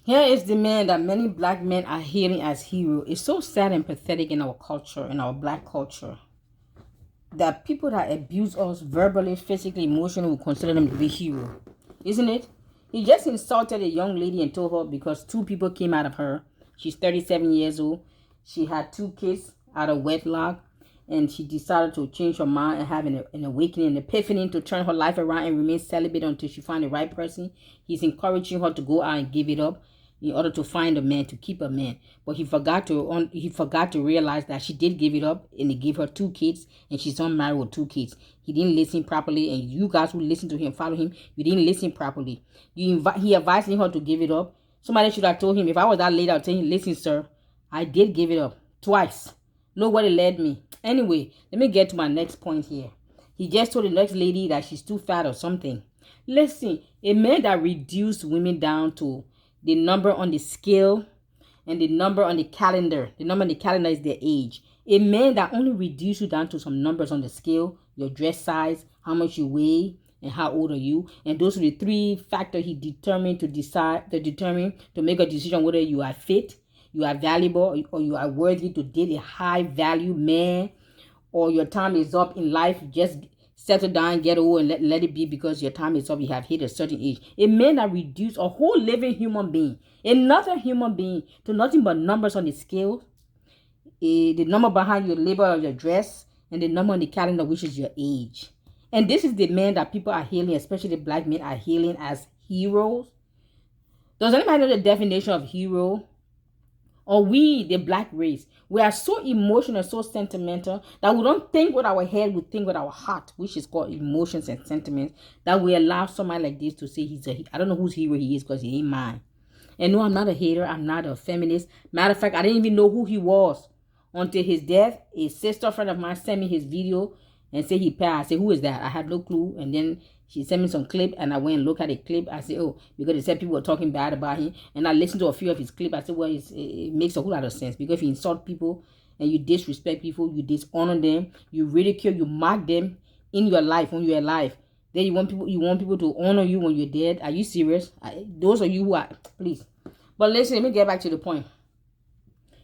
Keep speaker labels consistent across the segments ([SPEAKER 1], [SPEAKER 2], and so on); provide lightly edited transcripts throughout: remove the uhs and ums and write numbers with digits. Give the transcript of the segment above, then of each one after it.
[SPEAKER 1] Here is the man that many black men are hailing as hero. It's so sad and pathetic in our culture, in our black culture, that people that abuse us verbally, physically, emotionally, will consider them to be hero. Isn't it? He just insulted a young lady and told her because two people came out of her. She's 37 years old. She had two kids out of wedlock. And she decided to change her mind and have an awakening, an epiphany to turn her life around and remain celibate until she find the right person. He's encouraging her to go out and give it up in order to find a man, to keep a man. But he forgot to realize that she did give it up, and he gave her two kids, and she's unmarried with two kids. He didn't listen properly, and you guys who listen to him, follow him, you didn't listen properly. He advised her to give it up. Somebody should have told him, if I was that lady, I would tell him, listen, sir, I did give it up twice. Know what it led me. Anyway, let me get to my next point here. He just told the next lady that she's too fat or something. Listen, a man that reduced women down to the number on the scale and the number on the calendar. The number on the calendar is their age. A man that only reduces you down to some numbers on the scale, your dress size, how much you weigh, and how old are you. And those are the three factors he determined to make a decision whether you are fit, you are valuable, or you are worthy to date a high value man, or your time is up in life. Just settle down, get old, and let it be because your time is up. You have hit a certain age. A man that reduced a whole living human being, another human being, to nothing but numbers on the scale, the number behind your label of your dress, and the number on the calendar, which is your age. And this is the man that people are hailing, especially black men are hailing as heroes. Does anybody know the definition of hero? Or we, the black race, we are so emotional, so sentimental that we don't think with our head, we think with our heart, which is called emotions and sentiments, that we allow somebody like this to say I don't know whose hero he is because he ain't mine. And no, I'm not a hater. I'm not a feminist. Matter of fact, I didn't even know who he was until his death. A sister friend of mine sent me his video and said he passed. I said, who is that? I had no clue. And then she sent me some clip and I went and looked at the clip. I said, oh, because they said people were talking bad about him. And I listened to a few of his clips. I said, well, it makes a whole lot of sense. Because if you insult people and you disrespect people, you dishonor them, you ridicule, you mock them in your life when you're alive. Then you want people to honor you when you're dead. Are you serious? Those are you who are, please. But listen, let me get back to the point.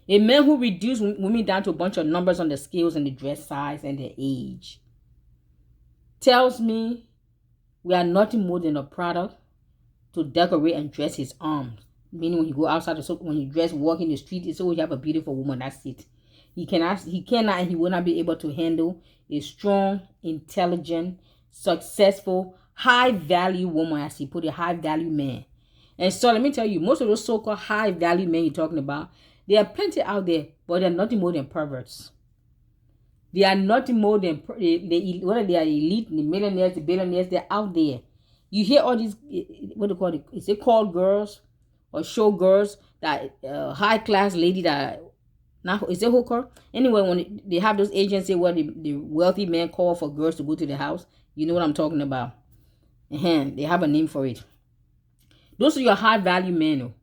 [SPEAKER 1] A man who reduced women down to a bunch of numbers on the scales and the dress size and their age tells me we are nothing more than a product to decorate and dress his arms. Meaning when you go outside, when you dress, walk in the street, it's always you have a beautiful woman. That's it. He cannot, and he will not be able to handle a strong, intelligent, successful, high-value woman, as he put it, high-value man. And so let me tell you, most of those so-called high-value men you're talking about, there are plenty out there, but they're nothing more than perverts. They are nothing more than, whether they are elite, the millionaires, the billionaires, they're out there. You hear all these, what do you call it? Is it called girls or show girls, that high-class lady that, now, is it hooker? Anyway, when they have those agencies where the wealthy men call for girls to go to the house, you know what I'm talking about. They have a name for it. Those are your high-value men.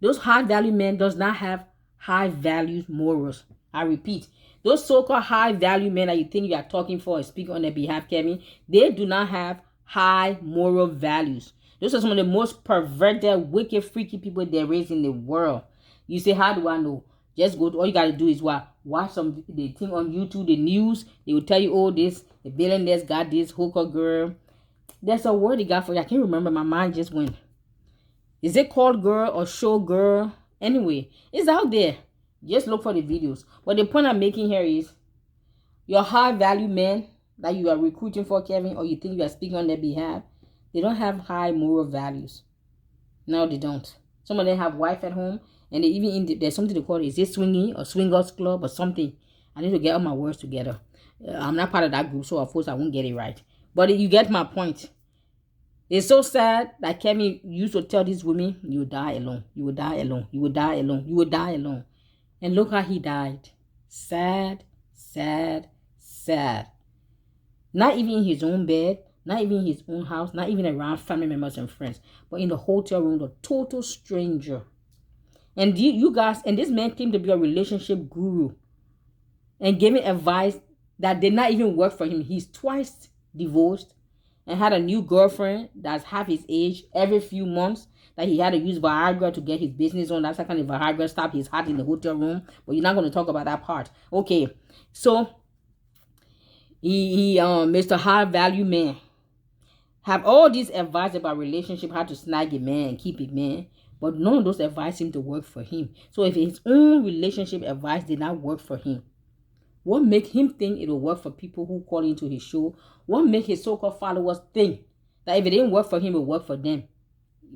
[SPEAKER 1] Those high-value men does not have high-value morals. I repeat, those so-called high-value men that you think you are talking for and speaking on their behalf, Kevin, they do not have high moral values. Those are some of the most perverted, wicked, freaky people there is in the world. You say, how do I know? Just go to, all you got to do is watch the thing on YouTube, the news. They will tell you, oh, the billionaires got this hooker girl. There's a word they got for you. I can't remember. My mind just went. Is it called girl or show girl? Anyway, it's out there. Just look for the videos. But the point I'm making here is, your high value men that you are recruiting for, Kevin, or you think you are speaking on their behalf, they don't have high moral values. No, they don't. Some of them have wife at home, and they even there's something they call it. Is it swinging or swingers club or something? I need to get all my words together. I'm not part of that group, so of course I won't get it right. But you get my point. It's so sad that Kevin used to tell these women, you will die alone. You will die alone. You will die alone. You will die alone. And look how he died. Sad, sad, sad. Not even in his own bed, not even in his own house, not even around family members and friends, but in the hotel room, a total stranger. And you guys, and this man came to be a relationship guru and gave me advice that did not even work for him. He's twice divorced, and had a new girlfriend that's half his age every few months, that he had to use Viagra to get his business on. That's how kind of Viagra stopped his heart in the hotel room. But you're not going to talk about that part. Okay, so he Mr. High Value Man have all this advice about relationship, how to snag a man and keep a man, but none of those advice seem to work for him. So if his own relationship advice did not work for him, what make him think it will work for people who call into his show? What make his so-called followers think that if it didn't work for him, it will work for them?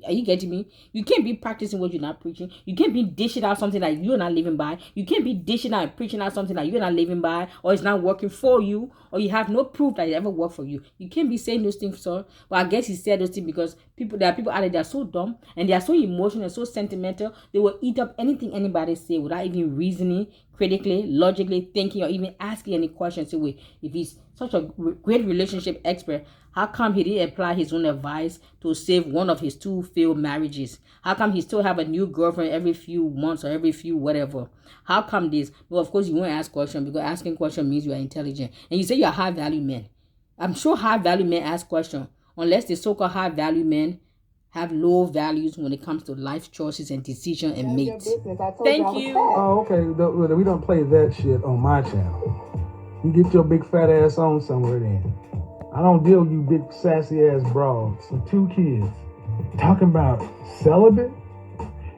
[SPEAKER 1] Are you getting me? You can't be practicing what you're not preaching. You can't be dishing out something that you're not living by. You can't be dishing out and preaching out something that you're not living by, or it's not working for you, or you have no proof that it ever worked for you. You can't be saying those things, sir. But I guess he said those things because there are people out there that are so dumb and they are so emotional and so sentimental. They will eat up anything anybody say without even reasoning, critically, logically thinking, or even asking any questions. So wait, if he's such a great relationship expert, how come he didn't apply his own advice to save one of his 2 failed marriages? How come he still have a new girlfriend every few months or every few whatever? How come this? Well, of course, you won't ask questions because asking questions means you are intelligent. And you say you're a high value man. I'm sure high value men ask questions, unless the so-called high value men have low values when it comes to life choices and decision and mates. Thank you.
[SPEAKER 2] Oh, okay. We don't play that shit on my channel. You get your big fat ass on somewhere then. I don't deal with you big sassy ass broads with 2 kids. Talking about celibate?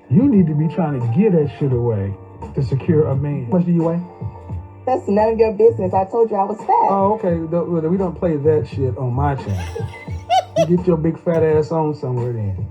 [SPEAKER 2] You need to be trying to get that shit away to secure a man. How much do you weigh?
[SPEAKER 3] That's none of your business. I told you I was fat.
[SPEAKER 2] Oh, okay. We don't play that shit on my channel. You get your big fat ass on somewhere then.